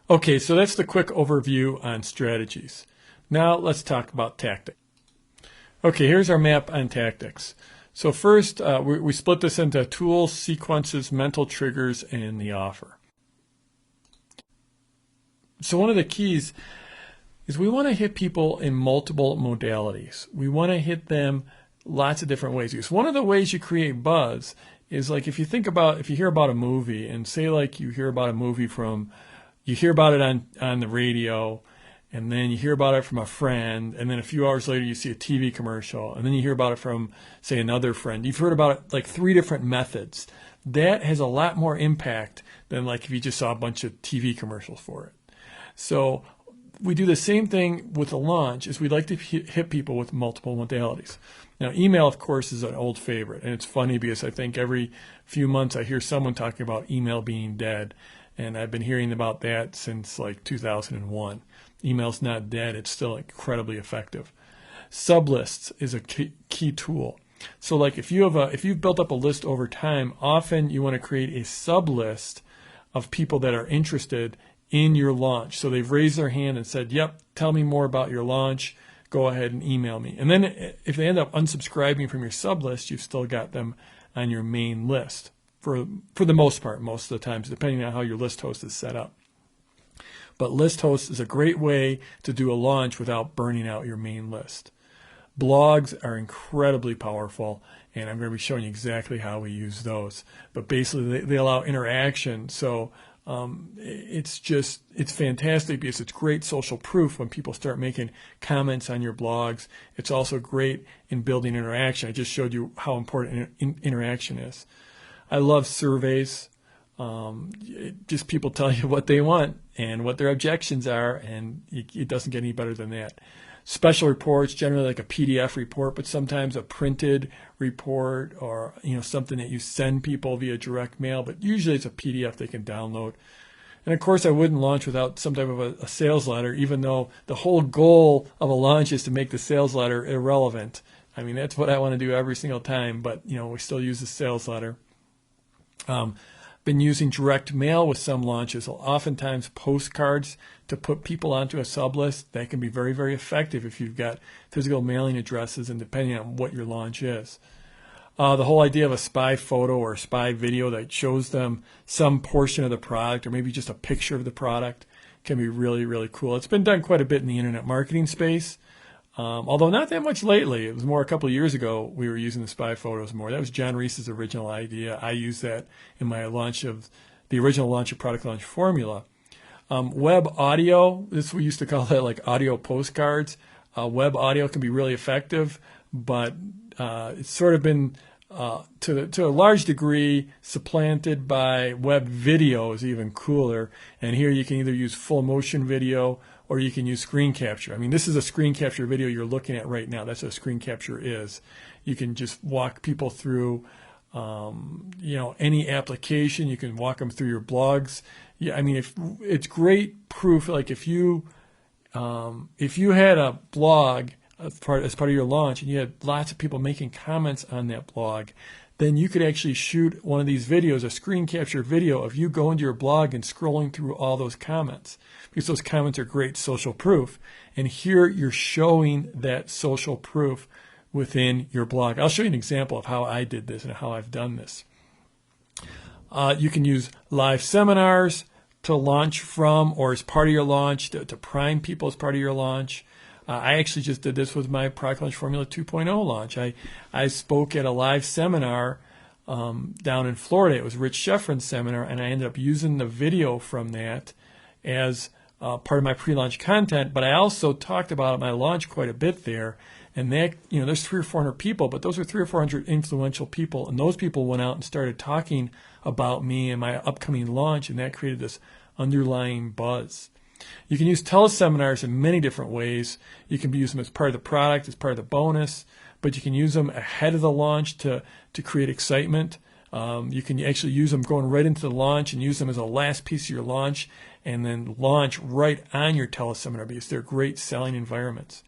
Okay, so that's the quick overview on strategies. Now let's talk about tactics. Okay, here's our map on tactics. So first, we split this into tools, sequences, mental triggers, and the offer. So one of the keys is we want to hit people in multiple modalities. We want to hit them lots of different ways. Because one of the ways you create buzz is like if you hear about a movie, and say like you hear about a movie you hear about it on the radio, and then you hear about it from a friend, and then a few hours later you see a TV commercial, and then you hear about it from, say, another friend. You've heard about it like 3 different methods. That has a lot more impact than like if you just saw a bunch of TV commercials for it. So we do the same thing with a launch, is we'd like to hit people with multiple modalities. Now, email, of course, is an old favorite, and it's funny because I think every few months I hear someone talking about email being dead, and I've been hearing about that since like 2001. Email's not dead, it's still incredibly effective. Sublists is a key tool. So like if you've built up a list over time, often you want to create a sublist of people that are interested in your launch. So they've raised their hand and said, yep, tell me more about your launch, go ahead and email me. And then if they end up unsubscribing from your sublist, you've still got them on your main list for the most part, most of the times, depending on how your list host is set up. But list host is a great way to do a launch without burning out your main list. Blogs are incredibly powerful, and I'm going to be showing you exactly how we use those. But basically, they allow interaction. So it's fantastic because it's great social proof when people start making comments on your blogs. It's also great in building interaction. I just showed you how important interaction is. I love surveys. Just people tell you what they want and what their objections are, and it doesn't get any better than that. Special reports, generally like a PDF report, but sometimes a printed report, or something that you send people via direct mail, but usually it's a PDF they can download. And of course, I wouldn't launch without some type of a sales letter, even though the whole goal of a launch is to make the sales letter irrelevant. I mean, that's what I want to do every single time, but we still use the sales letter. Been using direct mail with some launches, oftentimes postcards to put people onto a sublist. That can be very, very effective if you've got physical mailing addresses and depending on what your launch is. The whole idea of a spy photo or a spy video that shows them some portion of the product or maybe just a picture of the product can be really, really cool. It's been done quite a bit in the internet marketing space. Although not that much lately. It was more a couple of years ago we were using the spy photos more. That was John Reese's original idea. I used that in my the original launch of Product Launch Formula. Web audio, we used to call that like audio postcards. Web audio can be really effective, but it's sort of been to a large degree supplanted by web video is even cooler. And here you can either use full motion video or you can use screen capture. I mean, this is a screen capture video you're looking at right now. That's what a screen capture is. You can just walk people through, any application. You can walk them through your blogs. Yeah, I mean, it's great proof. Like if you had a blog as part of your launch and you had lots of people making comments on that blog, then you could actually shoot one of these videos, a screen capture video of you going to your blog and scrolling through all those comments, because those comments are great social proof. And here you're showing that social proof within your blog. I'll show you an example of how I did this and how I've done this. You can use live seminars to launch from, or as part of your launch, to prime people as part of your launch. I actually just did this with my Product Launch Formula 2.0 launch. I spoke at a live seminar down in Florida. It was Rich Sheffrin's seminar, and I ended up using the video from that as part of my pre-launch content. But I also talked about my launch quite a bit there. And that, there's 300 or 400 people, but those were 300 or 400 influential people, and those people went out and started talking about me and my upcoming launch, and that created this underlying buzz. You can use teleseminars in many different ways. You can use them as part of the product, as part of the bonus, but you can use them ahead of the launch to create excitement. You can actually use them going right into the launch and use them as a last piece of your launch and then launch right on your teleseminar because they're great selling environments.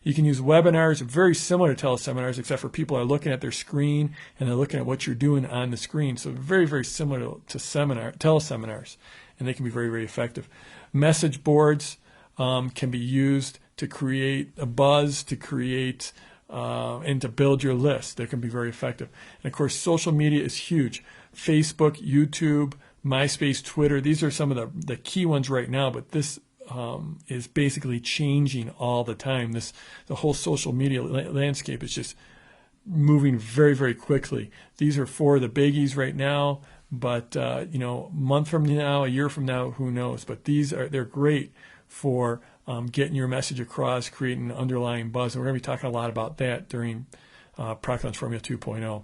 You can use webinars, very similar to teleseminars, except for people are looking at their screen and they're looking at what you're doing on the screen. So very, very similar to teleseminars. and they can be very, very effective. Message boards can be used to create a buzz, to create and to build your list. They can be very effective. And of course, social media is huge. Facebook, YouTube, MySpace, Twitter, these are some of the key ones right now, but this is basically changing all the time. The whole social media landscape is just moving very, very quickly. These are four of the biggies right now, but a month from now, a year from now, who knows? But they're great for getting your message across, creating an underlying buzz. And we're going to be talking a lot about that during Product Launch Formula 2.0.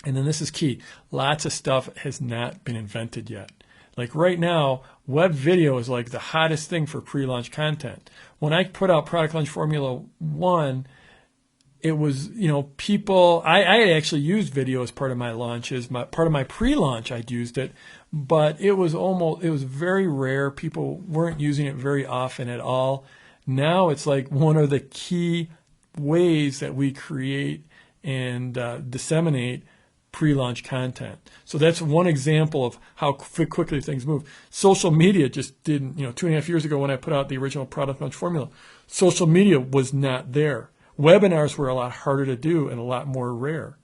And then this is key. Lots of stuff has not been invented yet. Like right now, web video is like the hottest thing for pre-launch content. When I put out Product Launch Formula 1, it was, people, I actually used video as part of my launches. Part of my pre-launch, I'd used it, but it was very rare. People weren't using it very often at all. Now it's like one of the key ways that we create and disseminate pre-launch content. So that's one example of how quickly things move. Social media just didn't, 2.5 years ago when I put out the original Product Launch Formula, social media was not there. Webinars were a lot harder to do and a lot more rare.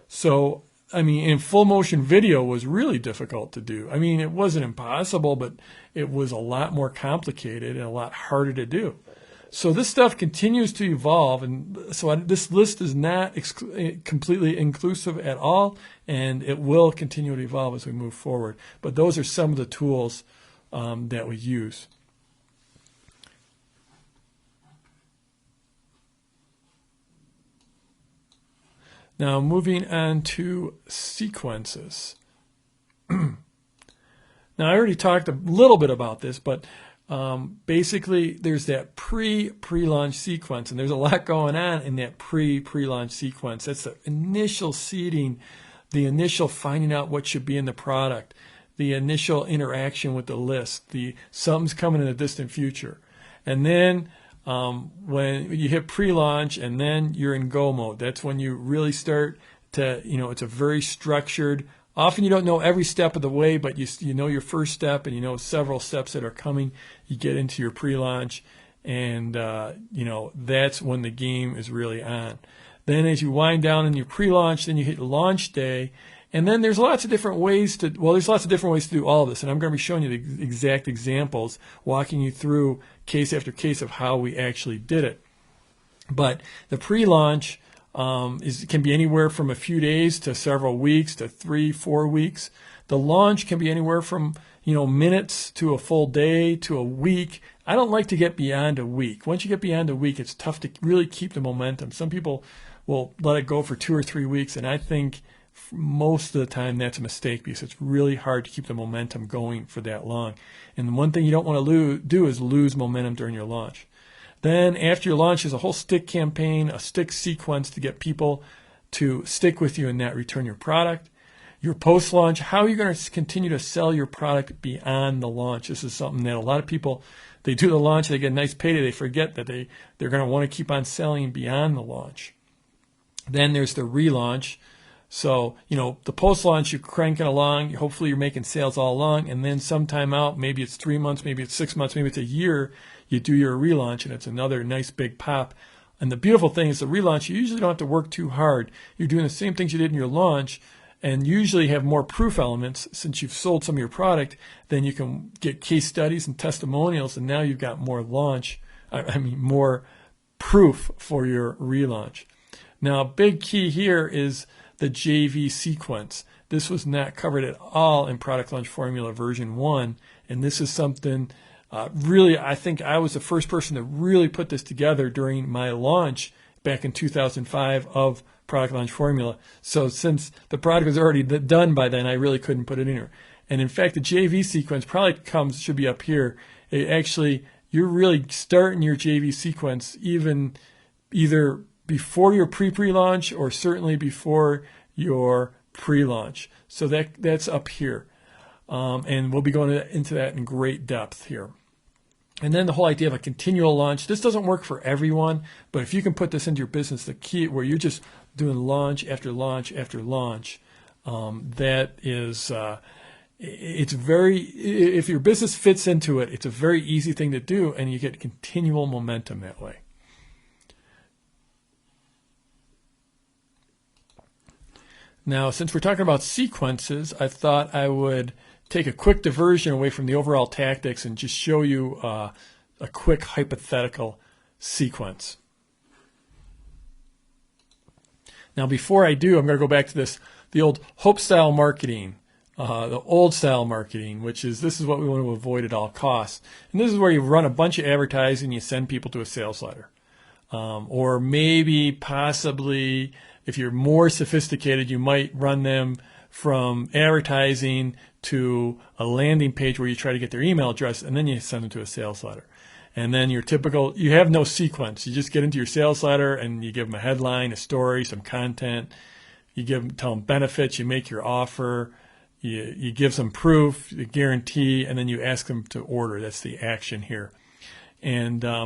So, in full motion video was really difficult to do. It wasn't impossible, but it was a lot more complicated and a lot harder to do. So this stuff continues to evolve, and so this list is not completely inclusive at all, and it will continue to evolve as we move forward. But those are some of the tools that we use. Now moving on to sequences. Now I already talked a little bit about this, but basically there's that pre-launch sequence, and there's a lot going on in that pre-launch sequence. That's the initial seeding, the initial finding out what should be in the product, the initial interaction with the list, something's coming in the distant future. And then when you hit pre-launch and then you're in go mode, that's when you really start to, it's a very structured. Often you don't know every step of the way, but you know your first step and you know several steps that are coming. You get into your pre-launch, and that's when the game is really on. Then as you wind down in your pre-launch, then you hit launch day, and then there's lots of different ways to do all of this, and I'm going to be showing you the exact examples, walking you through case after case of how we actually did it. But the pre-launch can be anywhere from a few days to several weeks to 3-4 weeks. The launch can be anywhere from minutes to a full day to a week. I don't like to get beyond a week. Once you get beyond a week, it's tough to really keep the momentum. Some people will let it go for 2 or 3 weeks, and I think most of the time that's a mistake because it's really hard to keep the momentum going for that long. And the one thing you don't want to do is lose momentum during your launch. Then after your launch, there's a whole stick campaign, a stick sequence to get people to stick with you and not return your product. Your post-launch, how are you going to continue to sell your product beyond the launch? This is something that a lot of people, they do the launch, they get a nice payday, they forget that they're going to want to keep on selling beyond the launch. Then there's the relaunch. So, the post-launch, you're cranking along, hopefully you're making sales all along, and then sometime out, maybe it's 3 months, maybe it's 6 months, maybe it's a year, you do your relaunch, and it's another nice big pop. And the beautiful thing is the relaunch, you usually don't have to work too hard. You're doing the same things you did in your launch, and usually have more proof elements. Since you've sold some of your product, then you can get case studies and testimonials, and now you've got more more proof for your relaunch. Now, a big key here is the JV sequence. This was not covered at all in Product Launch Formula version 1, and this is something really, I think I was the first person to really put this together during my launch back in 2005 of Product Launch Formula. So since the product was already done by then, I really couldn't put it in here. And in fact, the JV sequence probably should be up here. You're really starting your JV sequence either before your pre-launch or certainly before your pre-launch. So that's up here. And we'll be going into that in great depth here. And then the whole idea of a continual launch. This doesn't work for everyone, but if you can put this into your business, the key where you're just doing launch after launch after launch, that is it's very, if your business fits into it, it's a very easy thing to do, and you get continual momentum that way. Now, since we're talking about sequences, I thought I would take a quick diversion away from the overall tactics and just show you a quick hypothetical sequence. Now, before I do, I'm going to go back to the old Hope style marketing, the old style marketing, which is, this is what we want to avoid at all costs. And this is where you run a bunch of advertising, you send people to a sales letter. Or maybe, possibly, if you're more sophisticated, you might run them from advertising to a landing page where you try to get their email address, and then you send them to a sales letter. And then your typical, you have no sequence. You just get into your sales letter and you give them a headline, a story, some content. You tell them benefits, you make your offer, you give some proof, the guarantee, and then you ask them to order. That's the action here. And I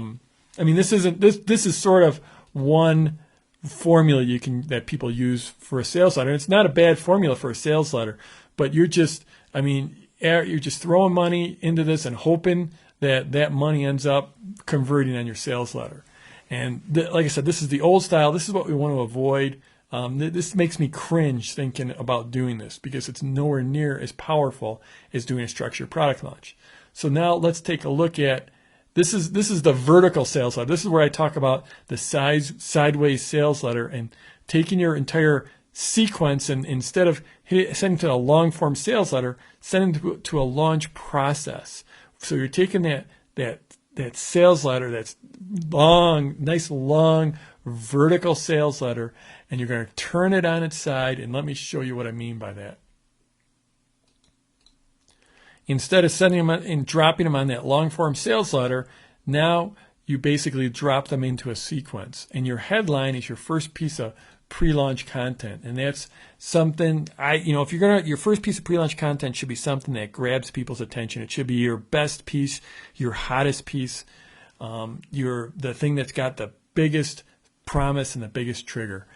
mean, this is sort of one formula that people use for a sales letter. And it's not a bad formula for a sales letter, but you're just throwing money into this and hoping that money ends up converting on your sales letter. And like I said, this is the old style. This is what we want to avoid. This makes me cringe thinking about doing this because it's nowhere near as powerful as doing a structured product launch. So now let's take a look at, this is the vertical sales letter. This is where I talk about the sideways sales letter and taking your entire sequence and instead of sending to a long form sales letter, sending to a launch process. So you're taking that sales letter, that's long, nice long vertical sales letter, and you're going to turn it on its side, and let me show you what I mean by that. Instead of sending them and dropping them on that long form sales letter, now you basically drop them into a sequence, and your headline is your first piece of pre-launch content, and that's something if your first piece of pre-launch content should be something that grabs people's attention. It should be your best piece, your hottest piece, the thing that's got the biggest promise and the biggest trigger.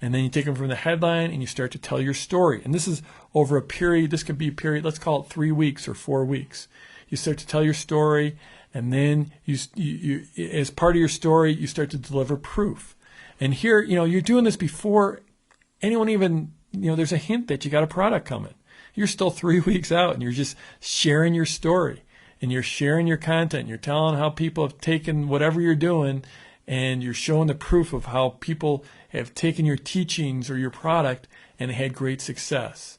And then you take them from the headline and you start to tell your story. And this is over a period. This could be a period. Let's call it 3 weeks or 4 weeks. You start to tell your story, and then you as part of your story, you start to deliver proof. And here, you're doing this before anyone even, there's a hint that you got a product coming. You're still 3 weeks out and you're just sharing your story and you're sharing your content. You're telling how people have taken whatever you're doing and you're showing the proof of how people have taken your teachings or your product and had great success.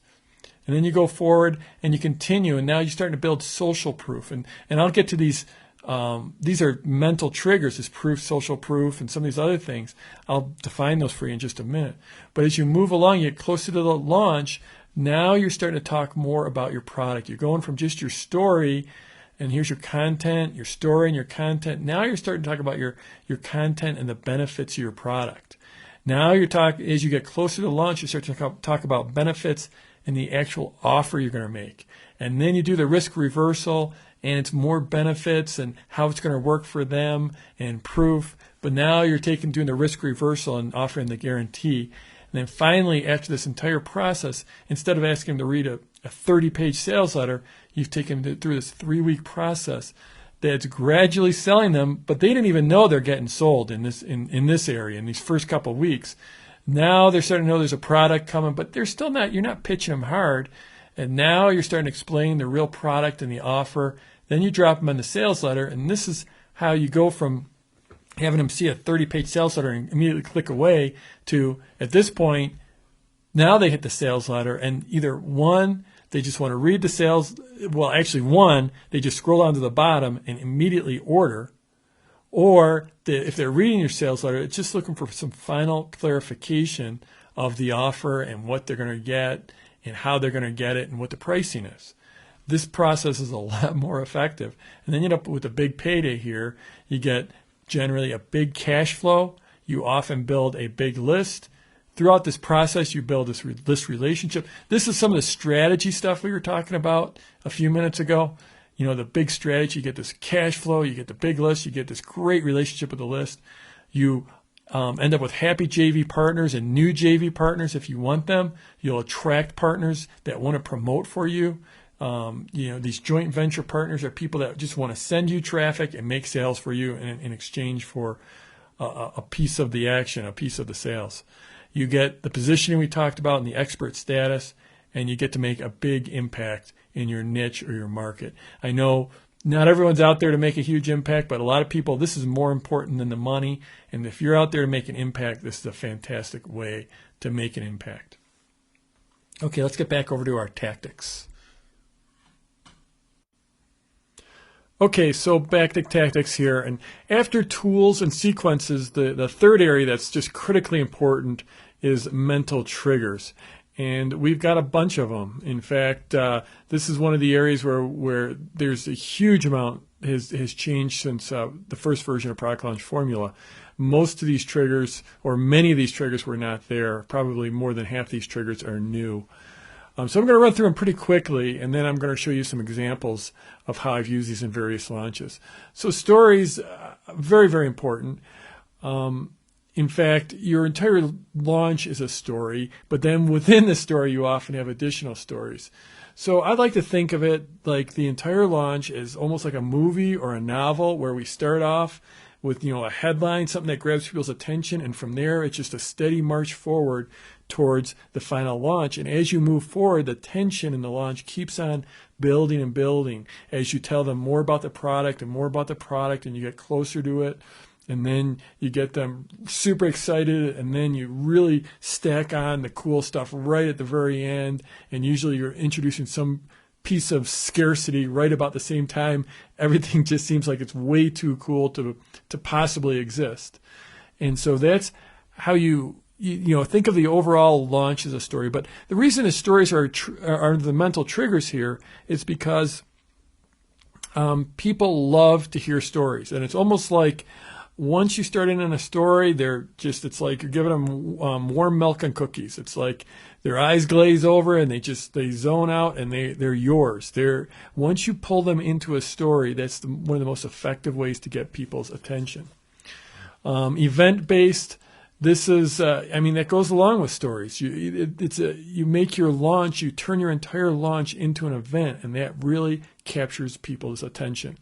And then you go forward and you continue, and now you're starting to build social proof. And I'll get to these are mental triggers, this proof, social proof, and some of these other things. I'll define those for you in just a minute. But as you move along, you get closer to the launch, now you're starting to talk more about your product. You're going from just your story, and here's your content, your story, and your content. Now you're starting to talk about your content and the benefits of your product. Now as you get closer to launch, you start to talk about benefits and the actual offer you're going to make. And then you do the risk reversal, and it's more benefits and how it's going to work for them and proof. But now you're doing the risk reversal and offering the guarantee. And then finally, after this entire process, instead of asking them to read a 30-page sales letter, you've taken them through this 3-week process that's gradually selling them, but they didn't even know they're getting sold in this area in these first couple of weeks. Now they're starting to know there's a product coming, but you're not pitching them hard. And now you're starting to explain the real product and the offer. Then you drop them on the sales letter, and this is how you go from having them see a 30-page sales letter and immediately click away to, at this point, now they hit the sales letter, and either one, they just want to read the sales, they just scroll down to the bottom and immediately order, or if they're reading your sales letter, it's just looking for some final clarification of the offer and what they're going to get and how they're going to get it and what the pricing is. This process is a lot more effective. And then you end up with a big payday here. You get generally a big cash flow. You often build a big list. Throughout this process, you build this list relationship. This is some of the strategy stuff we were talking about a few minutes ago. The big strategy, you get this cash flow, you get the big list, you get this great relationship with the list. You end up with happy JV partners and new JV partners if you want them. You'll attract partners that want to promote for you. These joint venture partners are people that just want to send you traffic and make sales for you in exchange for a piece of the action, a piece of the sales. You get the positioning we talked about and the expert status, and you get to make a big impact in your niche or your market. I know not everyone's out there to make a huge impact, but a lot of people, this is more important than the money. And if you're out there to make an impact, this is a fantastic way to make an impact. Okay, let's get back over to our tactics. Okay, so back to tactics here. And after tools and sequences, the third area that's just critically important is mental triggers. And we've got a bunch of them. In fact, this is one of the areas where there's a huge amount has changed since the first version of Product Launch Formula. Most of these triggers, or many of these triggers, were not there. Probably more than half these triggers are new. So I'm going to run through them pretty quickly, and then I'm going to show you some examples of how I've used these in various launches. So stories, very, very important. In fact, your entire launch is a story, but then within the story, you often have additional stories. So I like to think of it like the entire launch is almost like a movie or a novel where we start off with, a headline, something that grabs people's attention, and from there, it's just a steady march forward towards the final launch. And as you move forward, the tension in the launch keeps on building and building as you tell them more about the product and more about the product, and you get closer to it. And then you get them super excited, and then you really stack on the cool stuff right at the very end. And usually you're introducing some piece of scarcity right about the same time. Everything just seems like it's way too cool to possibly exist. And so that's how you think of the overall launch as a story. But the reason the stories are the mental triggers here is because people love to hear stories. And it's almost like once you start in a story, it's like you're giving them warm milk and cookies. It's like their eyes glaze over and they zone out, and they're yours. Once you pull them into a story, that's one of the most effective ways to get people's attention. Event-based, this is, that goes along with stories. You make your launch, you turn your entire launch into an event, and that really captures people's attention.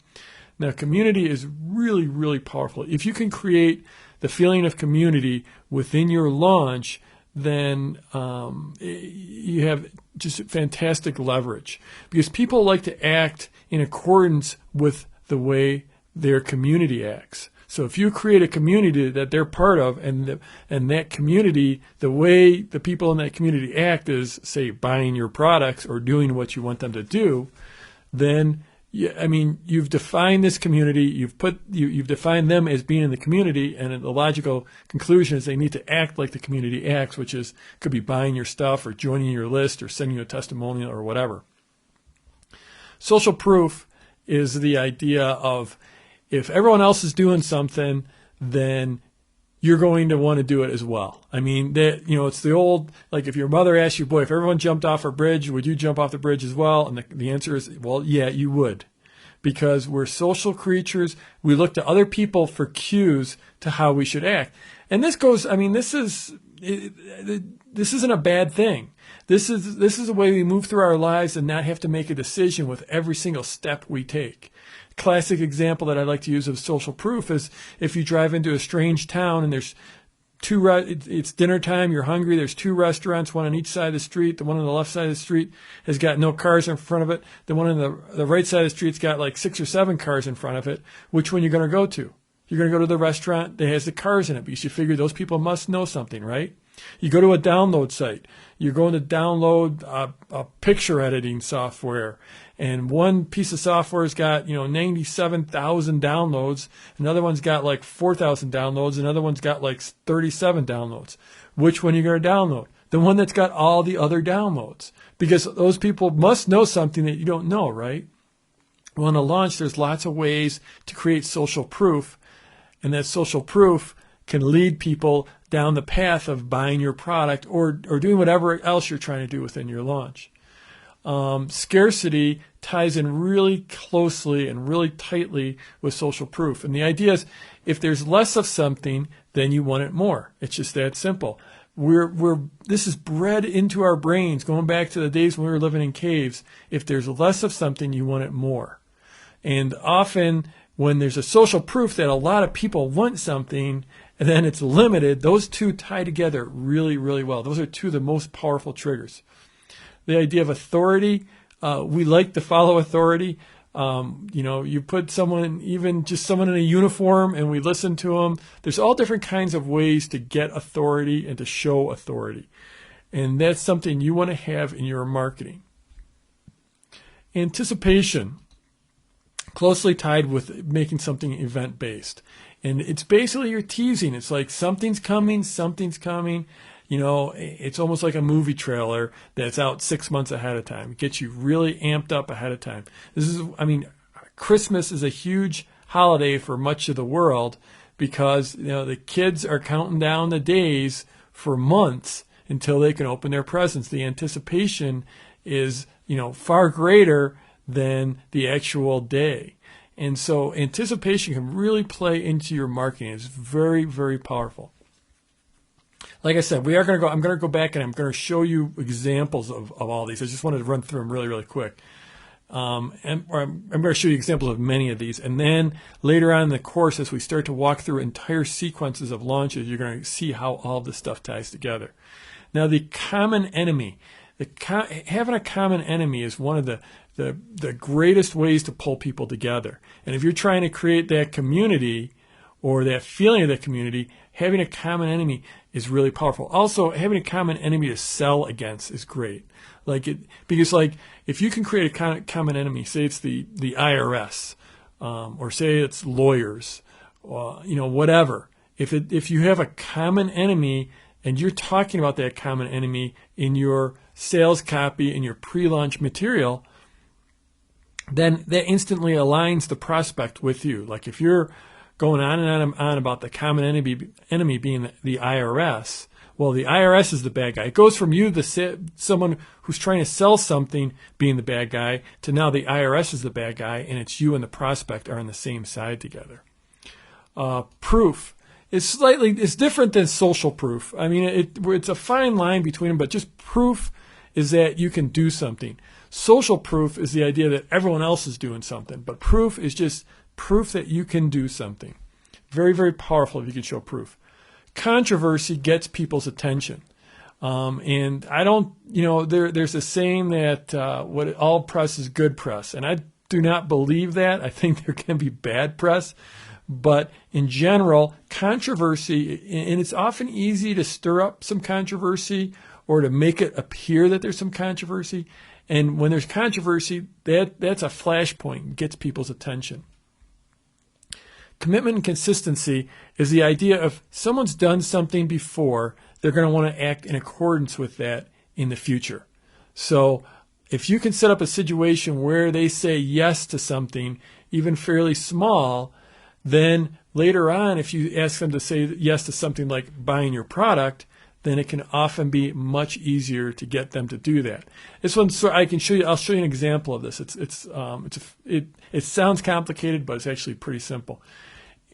Now, community is really, really powerful. If you can create the feeling of community within your launch, then you have just fantastic leverage, because people like to act in accordance with the way their community acts. So if you create a community that they're part of, and that community, the way the people in that community act is, say, buying your products or doing what you want them to do, then you've defined this community. You've defined them as being in the community, and the logical conclusion is they need to act like the community acts, which could be buying your stuff or joining your list or sending you a testimonial or whatever. Social proof is the idea of, if everyone else is doing something, then you're going to want to do it as well. It's the old, like, if your mother asked you, boy, if everyone jumped off a bridge, would you jump off the bridge as well? And the answer is, well, yeah, you would. Because we're social creatures. We look to other people for cues to how we should act. And this isn't a bad thing. This is a way we move through our lives and not have to make a decision with every single step we take. Classic example that I like to use of social proof is if you drive into a strange town and there's it's dinner time, you're hungry, there's two restaurants, one on each side of the street. The one on the left side of the street has got no cars in front of it. The one on the right side of the street's got like 6 or 7 cars in front of it. Which one are you going to go to? You're going to go to the restaurant that has the cars in it, because you figure those people must know something, right? You go to a download site. You're going to download a picture editing software, and one piece of software's got 97,000 downloads. Another one's got like 4,000 downloads. Another one's got like 37 downloads. Which one are you going to download? The one that's got all the other downloads, because those people must know something that you don't know, right? Well, in a launch, there's lots of ways to create social proof, and that social proof can lead people down the path of buying your product or doing whatever else you're trying to do within your launch. Scarcity ties in really closely and really tightly with social proof. And the idea is, if there's less of something, then you want it more. It's just that simple. this is bred into our brains, going back to the days when we were living in caves. If there's less of something, you want it more. And often when there's a social proof that a lot of people want something and then it's limited, those two tie together really, really well. Those are two of the most powerful triggers. The idea of authority, we like to follow authority. You put someone, even just someone in a uniform, and we listen to them. There's all different kinds of ways to get authority and to show authority. And that's something you want to have in your marketing. Anticipation, closely tied with making something event-based. And it's basically you're teasing. It's like something's coming, something's coming. It's almost like a movie trailer that's out 6 months ahead of time. It gets you really amped up ahead of time. Christmas is a huge holiday for much of the world because, the kids are counting down the days for months until they can open their presents. The anticipation is, far greater than the actual day. And so anticipation can really play into your marketing. It's very, very powerful. Like I said, I'm going to go back and I'm going to show you examples of all these. I just wanted to run through them really, really quick. I'm going to show you examples of many of these. And then later on in the course, as we start to walk through entire sequences of launches, you're going to see how all this stuff ties together. Now, the common enemy. Having a common enemy is one of the greatest ways to pull people together. And if you're trying to create that community or that feeling of that community, having a common enemy is really powerful. Also, having a common enemy to sell against is great. Because if you can create a common enemy, say it's the IRS, or say it's lawyers, whatever. If you have a common enemy and you're talking about that common enemy in your sales copy, in your pre-launch material, then that instantly aligns the prospect with you. Like if you're going on and on about the common enemy being the IRS, well, the IRS is the bad guy. It goes from you, someone who's trying to sell something, being the bad guy, to now the IRS is the bad guy, and it's you and the prospect are on the same side together. Proof is different than social proof. It's a fine line between them, but just proof is that you can do something. Social proof is the idea that everyone else is doing something, but proof is just proof that you can do something. Very, very powerful if you can show proof. Controversy gets people's attention. And I don't, there's a saying that all press is good press. And I do not believe that. I think there can be bad press. But in general, controversy, and it's often easy to stir up some controversy or to make it appear that there's some controversy. And when there's controversy, that's a flashpoint, it gets people's attention. Commitment and consistency is the idea of someone's done something before, they're going to want to act in accordance with that in the future. So if you can set up a situation where they say yes to something, even fairly small, then later on, if you ask them to say yes to something like buying your product, then it can often be much easier to get them to do that. This one, so I can show you. I'll show you an example of this. It sounds complicated, but it's actually pretty simple.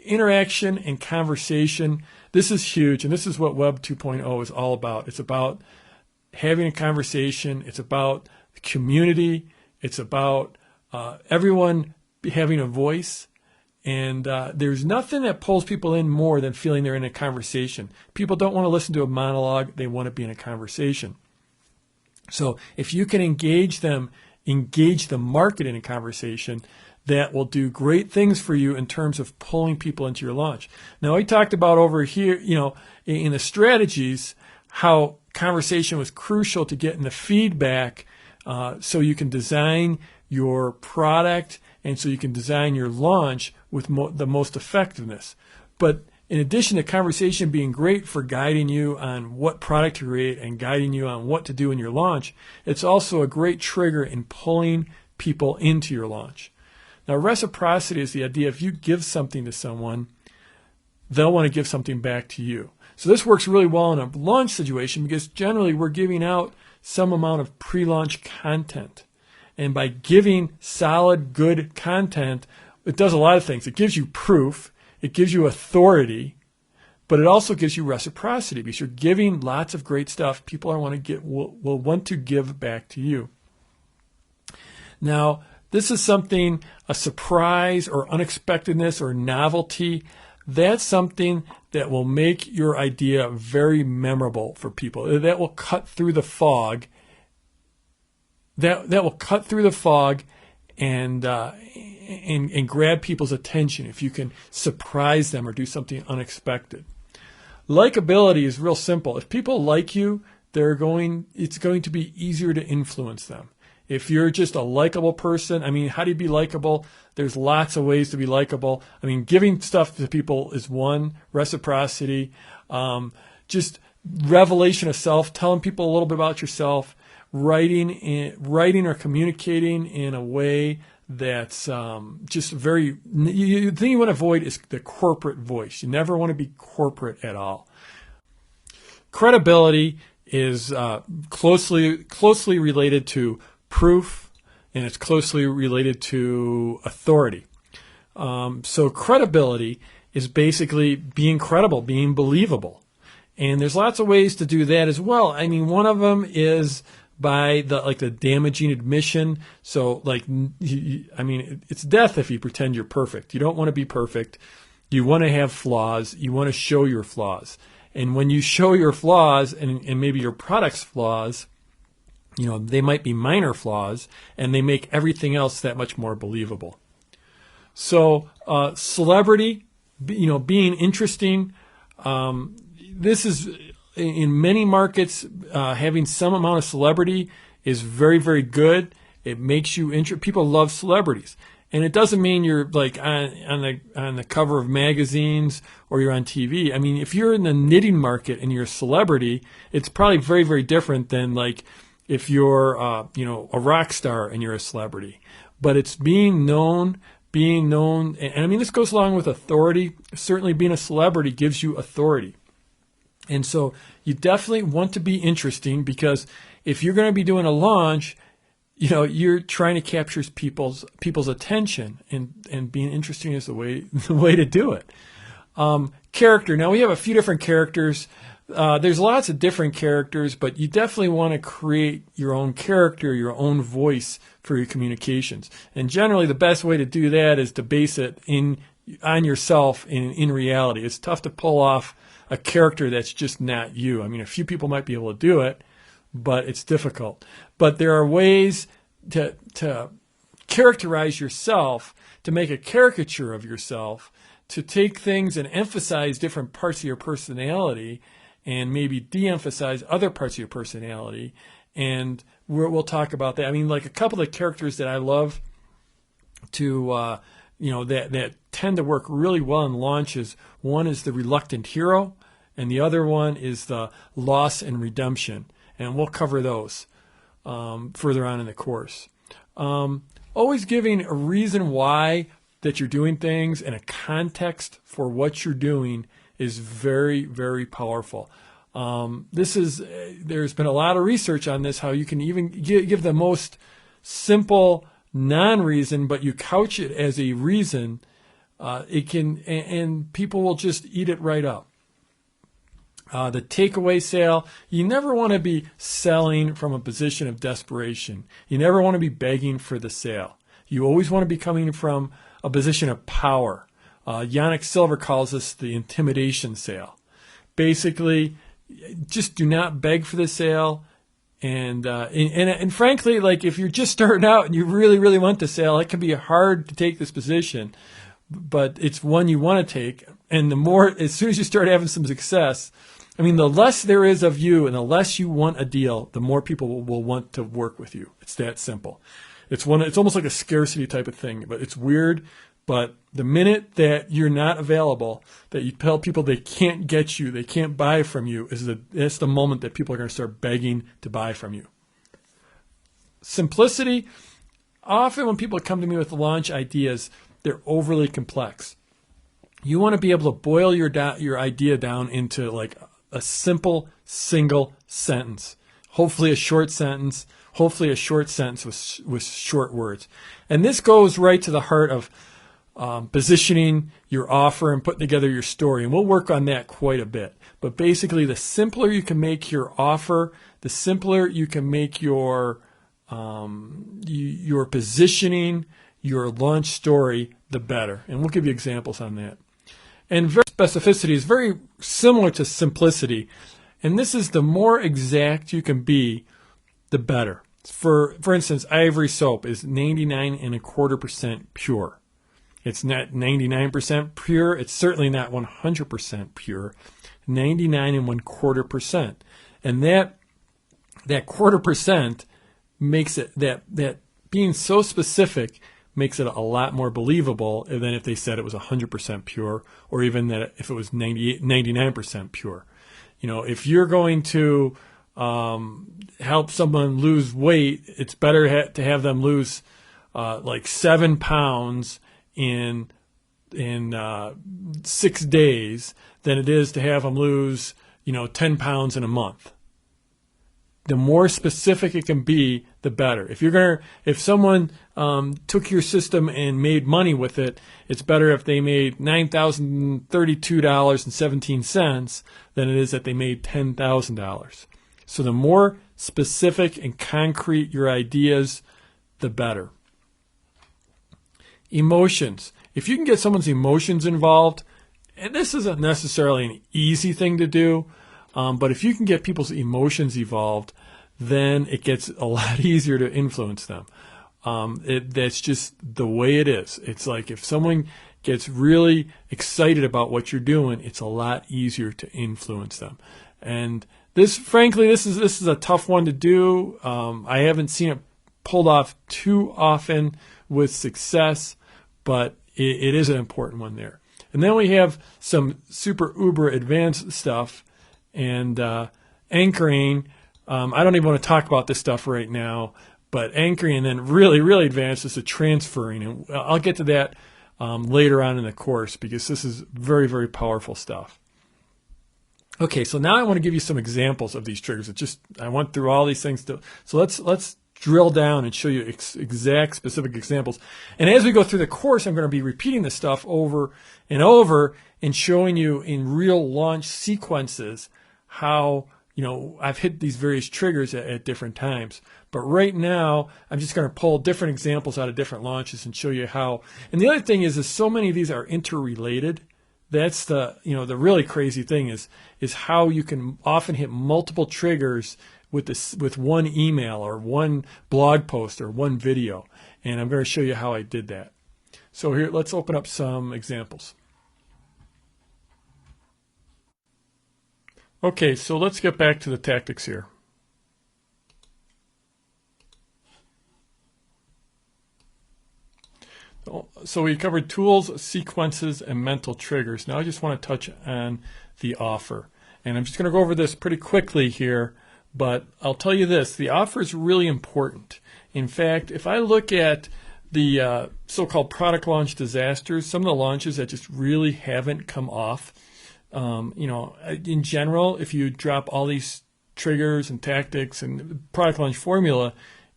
Interaction and conversation. This is huge, and this is what Web 2.0 is all about. It's about having a conversation. It's about the community. It's about everyone having a voice. And there's nothing that pulls people in more than feeling they're in a conversation. People don't want to listen to a monologue. They want to be in a conversation. So if you can engage the market in a conversation, that will do great things for you in terms of pulling people into your launch. Now, we talked about over here, in the strategies, how conversation was crucial to getting the feedback so you can design your product and so you can design your launch with the most effectiveness. But in addition to conversation being great for guiding you on what product to create and guiding you on what to do in your launch, it's also a great trigger in pulling people into your launch. Now, reciprocity is the idea if you give something to someone, they'll want to give something back to you. So this works really well in a launch situation because generally we're giving out some amount of pre-launch content. And by giving solid, good content, it does a lot of things. It gives you proof. It gives you authority. But it also gives you reciprocity because you're giving lots of great stuff. People will want to give back to you. Now, this is something, a surprise or unexpectedness or novelty. That's something that will make your idea very memorable for people. That will cut through the fog. That will cut through the fog and grab people's attention if you can surprise them or do something unexpected. Likability is real simple. If people like you, it's going to be easier to influence them. If you're just a likable person, I mean, how do you be likable? There's lots of ways to be likable. I mean, giving stuff to people is one, reciprocity, just revelation of self, telling people a little bit about yourself, writing or communicating in a way that's just very, the thing you want to avoid is the corporate voice. You never want to be corporate at all. Credibility is closely related to proof, and it's closely related to authority. So credibility is basically being credible, being believable. And there's lots of ways to do that as well. I mean, one of them is by the damaging admission. So it's death if you pretend you're perfect. You don't want to be perfect. You want to have flaws. You want to show your flaws. And when you show your flaws and maybe your product's flaws, they might be minor flaws, and they make everything else that much more believable. So celebrity, being interesting, this is in many markets, having some amount of celebrity is very, very good. It makes you interesting. People love celebrities. And it doesn't mean you're like on the cover of magazines or you're on TV. I mean, if you're in the knitting market and you're a celebrity, it's probably very, very different than like if you're, a rock star and you're a celebrity. But it's being known, and I mean, this goes along with authority. Certainly being a celebrity gives you authority. And so you definitely want to be interesting, because if you're going to be doing a launch, you're trying to capture people's attention, and being interesting is the way to do it. Character. Now we have a few different characters. There's lots of different characters, but you definitely want to create your own character, your own voice for your communications. And generally, the best way to do that is to base it on yourself in reality. It's tough to pull off a character that's just not you. I mean, a few people might be able to do it, but it's difficult. But there are ways to characterize yourself, to make a caricature of yourself, to take things and emphasize different parts of your personality and maybe de-emphasize other parts of your personality. And we'll talk about that. I mean, like a couple of characters that I love to, that tend to work really well in launches. One is the reluctant hero, and the other one is the loss and redemption. And we'll cover those further on in the course. Always giving a reason why that you're doing things and a context for what you're doing is very, very powerful. There's been a lot of research on this, how you can even give the most simple non-reason, but you couch it as a reason, and people will just eat it right up. The takeaway sale, you never want to be selling from a position of desperation. You never want to be begging for the sale. You always want to be coming from a position of power. Yannick Silver calls this the intimidation sale. Basically, just do not beg for the sale. And frankly, like if you're just starting out and you really, really want the sale, it can be hard to take this position, but it's one you want to take. And as soon as you start having some success, I mean, the less there is of you and the less you want a deal, the more people will want to work with you. It's that simple. It's almost like a scarcity type of thing, but it's weird. But the minute that you're not available, that you tell people they can't get you, they can't buy from you, that's the moment that people are going to start begging to buy from you. Simplicity. Often when people come to me with launch ideas, they're overly complex. You want to be able to boil your idea down into like a simple single sentence. Hopefully a short sentence with short words. And this goes right to the heart of positioning your offer and putting together your story. And we'll work on that quite a bit. But basically, the simpler you can make your offer, the simpler you can make your positioning, your launch story, the better. And we'll give you examples on that. And specificity is very similar to simplicity. And this is the more exact you can be, the better. For instance, Ivory soap is 99.25% pure. It's not 99% pure. It's certainly not 100% pure. 99.25%. And that 0.25% makes it, that being so specific makes it a lot more believable than if they said it was 100% pure, or even that if it was 99% pure. You know, if you're going to help someone lose weight, it's better to have them lose like 7 pounds in 6 days than it is to have them lose, 10 pounds in a month. The more specific it can be, the better. If someone took your system and made money with it, it's better if they made $9,032.17 than it is that they made $10,000. So the more specific and concrete your ideas, the better. Emotions. If you can get someone's emotions involved, and this isn't necessarily an easy thing to do, but if you can get people's emotions involved, then it gets a lot easier to influence them. That's just the way it is. It's like if someone gets really excited about what you're doing, it's a lot easier to influence them. And this, frankly, this is a tough one to do. I haven't seen it pulled off too often with success, but it is an important one there. And then we have some super uber advanced stuff and anchoring. I don't even want to talk about this stuff right now, but anchoring, and then really, really advanced is the transferring. And I'll get to that later on in the course because this is very, very powerful stuff. Okay, so now I want to give you some examples of these triggers. I went through all these things. So let's drill down and show you exact specific examples. And as we go through the course, I'm going to be repeating this stuff over and over and showing you in real launch sequences how I've hit these various triggers at different times. But right now, I'm just going to pull different examples out of different launches and show you how. And the other thing is so many of these are interrelated. That's the really crazy thing is how you can often hit multiple triggers with one email or one blog post or one video. And I'm going to show you how I did that. So here, let's open up some examples. Okay, so let's get back to the tactics here. So we covered tools, sequences, and mental triggers. Now I just want to touch on the offer. And I'm just going to go over this pretty quickly here, but I'll tell you this, the offer is really important. In fact, if I look at the so-called product launch disasters, some of the launches that just really haven't come off, in general, if you drop all these triggers and tactics and product launch formula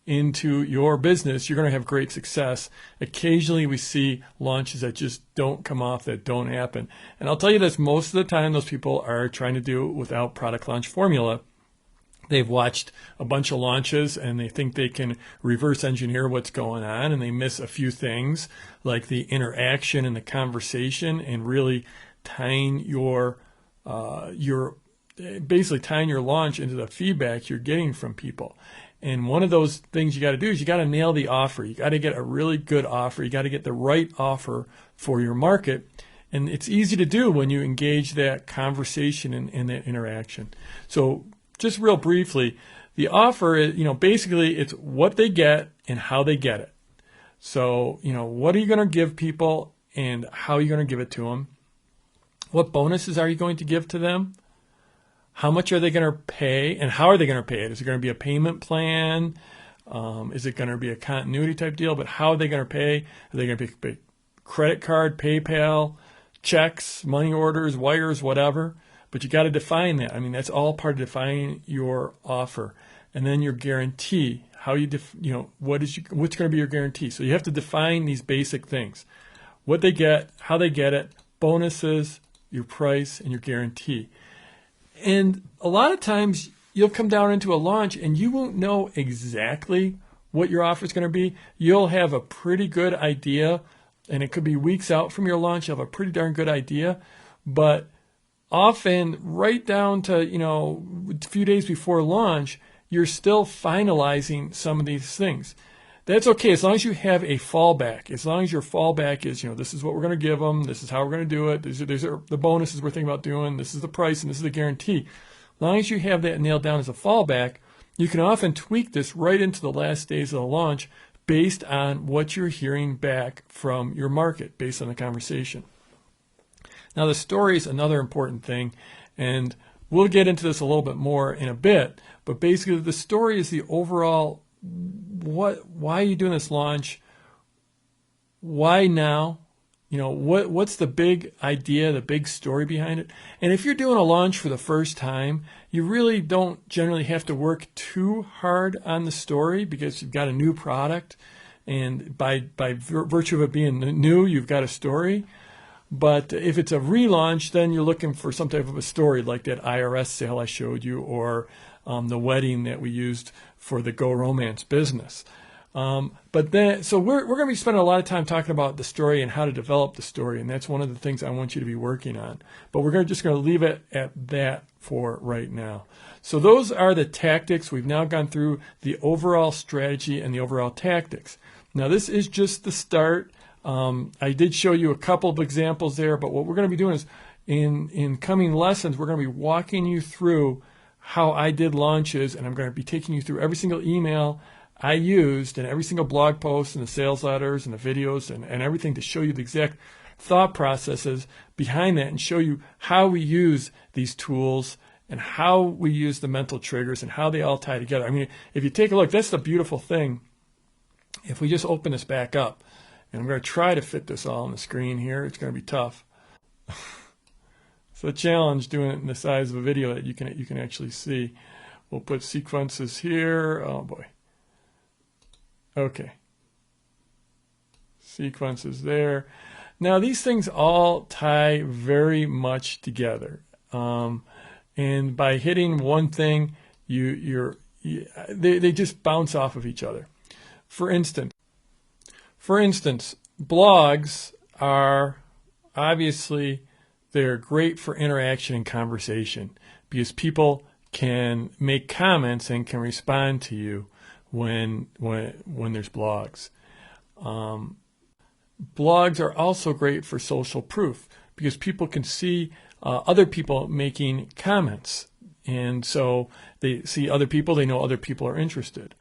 into your business, you're going to have great success. Occasionally we see launches that just don't come off, that don't happen. And I'll tell you this, most of the time those people are trying to do it without product launch formula. They've watched a bunch of launches and they think they can reverse engineer what's going on, and they miss a few things like the interaction and the conversation and really tying basically tying your launch into the feedback you're getting from people. And one of those things you got to do is you got to nail the offer. You got to get a really good offer. You got to get the right offer for your market. And it's easy to do when you engage that conversation and that interaction. So just real briefly, the offer is, basically it's what they get and how they get it. So, what are you going to give people and how are you going to give it to them? What bonuses are you going to give to them? How much are they going to pay, and how are they going to pay it? Is it going to be a payment plan? Is it going to be a continuity type deal? But how are they going to pay? Are they going to pay credit card, PayPal, checks, money orders, wires, whatever? But you got to define that. I mean, that's all part of defining your offer. And then your guarantee. How what's going to be your guarantee? So you have to define these basic things. what they get, how they get it, bonuses, your price, and your guarantee. And a lot of times you'll come down into a launch and you won't know exactly what your offer is going to be. You'll have a pretty good idea, and it could be weeks out from your launch. You'll have a pretty darn good idea, but often right down to, a few days before launch, you're still finalizing some of these things. That's okay as long as you have a fallback. As long as your fallback is, this is what we're going to give them, this is how we're going to do it, these are the bonuses we're thinking about doing, this is the price, and this is the guarantee. As long as you have that nailed down as a fallback, you can often tweak this right into the last days of the launch based on what you're hearing back from your market, based on the conversation. Now, the story is another important thing, and we'll get into this a little bit more in a bit, but basically the story is the overall why are you doing this launch? Why now? What's the big idea, the big story behind it? And if you're doing a launch for the first time, you really don't generally have to work too hard on the story because you've got a new product, and by virtue of it being new, you've got a story. But if it's a relaunch, then you're looking for some type of a story like that IRS sale I showed you, or the wedding that we used for the Go Romance business. So we're going to be spending a lot of time talking about the story and how to develop the story, and that's one of the things I want you to be working on. But we're just going to leave it at that for right now. So those are the tactics. We've now gone through the overall strategy and the overall tactics. Now this is just the start. I did show you a couple of examples there, but what we're going to be doing is in coming lessons, we're going to be walking you through how I did launches, and I'm going to be taking you through every single email I used and every single blog post and the sales letters and the videos and everything to show you the exact thought processes behind that and show you how we use these tools and how we use the mental triggers and how they all tie together. I mean, if you take a look, that's the beautiful thing. If we just open this back up, and I'm going to try to fit this all on the screen here. It's going to be tough. It's a challenge doing it in the size of a video that you can actually see. We'll put sequences here. Oh boy. Okay. Sequences there. Now these things all tie very much together. And by hitting one thing, they just bounce off of each other. For instance, blogs are obviously, they're great for interaction and conversation because people can make comments and can respond to you when there's blogs. Blogs are also great for social proof because people can see other people making comments, and so they see other people, they know other people are interested.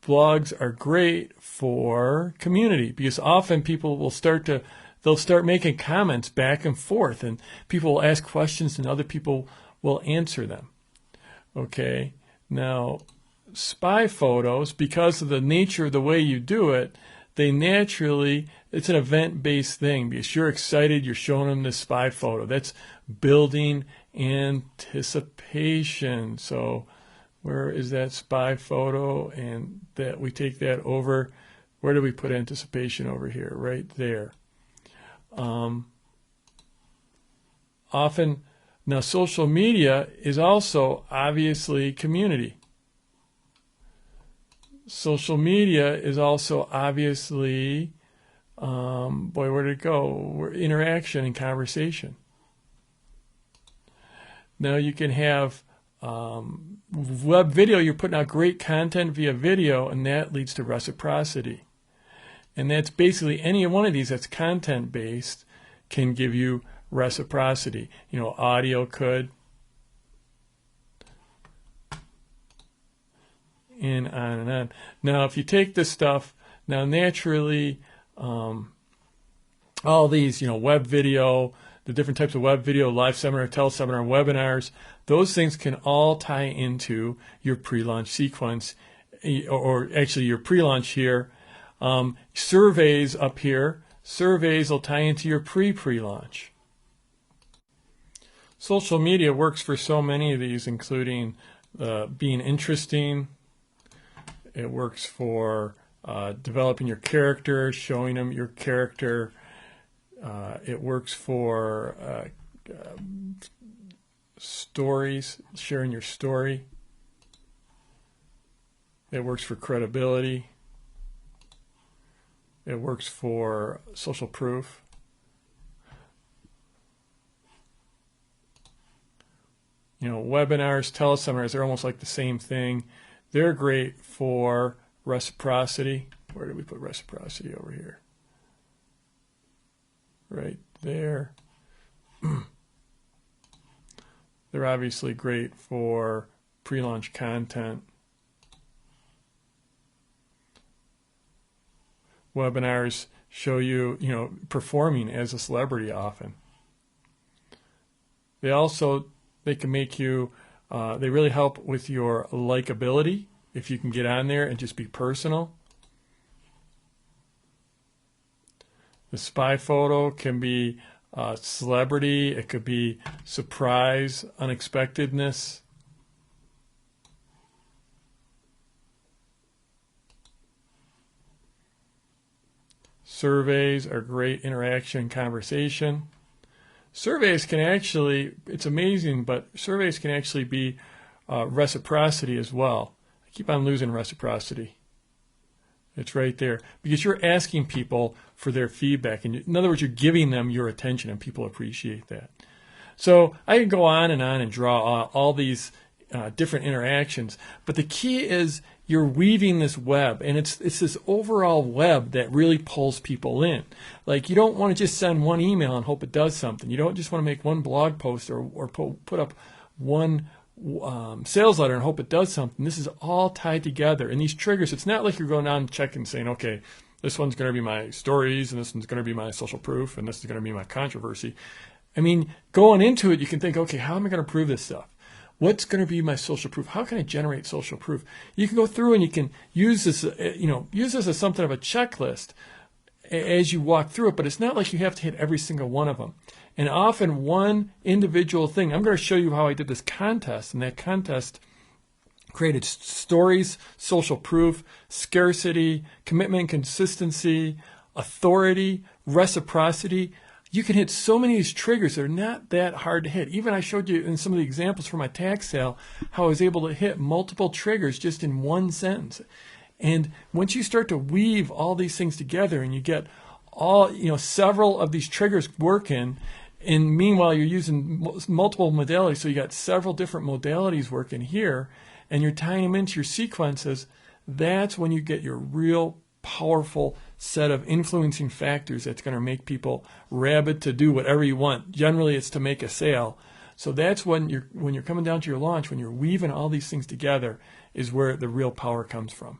Blogs are great for community because often people will start making comments back and forth, and people will ask questions and other people will answer them. Okay, now spy photos, because of the nature of the way you do it, it's an event-based thing because you're excited, you're showing them this spy photo. That's building anticipation. So where is that spy photo? And that we take that over. Where do we put anticipation over here? Right there. Often, now social media is also obviously community. Social media is also obviously, where did it go? Interaction and conversation. Now you can have web video, you're putting out great content via video, and that leads to reciprocity. And that's basically any one of these that's content-based can give you reciprocity. Audio could, and on and on. Now, if you take this stuff, now naturally, all these, web video, the different types of web video, live seminar, teleseminar, webinars, those things can all tie into your pre-launch sequence, or actually your pre-launch here. Surveys up here, surveys will tie into your pre-launch. Social media works for so many of these, including being interesting. It works for developing your character, showing them your character. It works for stories, sharing your story. It works for credibility. It works for social proof. You know, webinars, teleseminars, they're almost like the same thing. They're great for reciprocity. Where did we put reciprocity? Over here. Right there. They're obviously great for pre-launch content. Webinars show you, performing as a celebrity often. They can make you, they really help with your likability if you can get on there and just be personal. The spy photo can be celebrity. It could be surprise, unexpectedness. Surveys are great interaction and conversation. Surveys can actually, it's amazing, but surveys can actually be reciprocity as well. I keep on losing reciprocity. It's right there because you're asking people for their feedback. And in other words, you're giving them your attention, and people appreciate that. So I can go on and draw all these different interactions. But the key is you're weaving this web, and it's this overall web that really pulls people in. Like, you don't want to just send one email and hope it does something. You don't just want to make one blog post or put up one sales letter and hope it does something. This is all tied together. And these triggers, it's not like you're going on and checking saying, okay, this one's going to be my stories, and this one's going to be my social proof, and this is going to be my controversy. I mean, going into it, you can think, okay, how am I going to prove this stuff? What's going to be my social proof? How can I generate social proof? You can go through and you can use this, use this as something of a checklist as you walk through it, but it's not like you have to hit every single one of them. And often one individual thing, I'm going to show you how I did this contest, and that contest created stories, social proof, scarcity, commitment, consistency, authority, reciprocity. You can hit so many of these triggers. They're not that hard to hit. Even I showed you in some of the examples for my tax sale how I was able to hit multiple triggers just in one sentence. And once you start to weave all these things together and you get all, several of these triggers working, and meanwhile you're using multiple modalities, so you got several different modalities working here, and you're tying them into your sequences, that's when you get your real powerful set of influencing factors that's going to make people rabid to do whatever you want. Generally, it's to make a sale. So that's when you're coming down to your launch, when you're weaving all these things together, is where the real power comes from.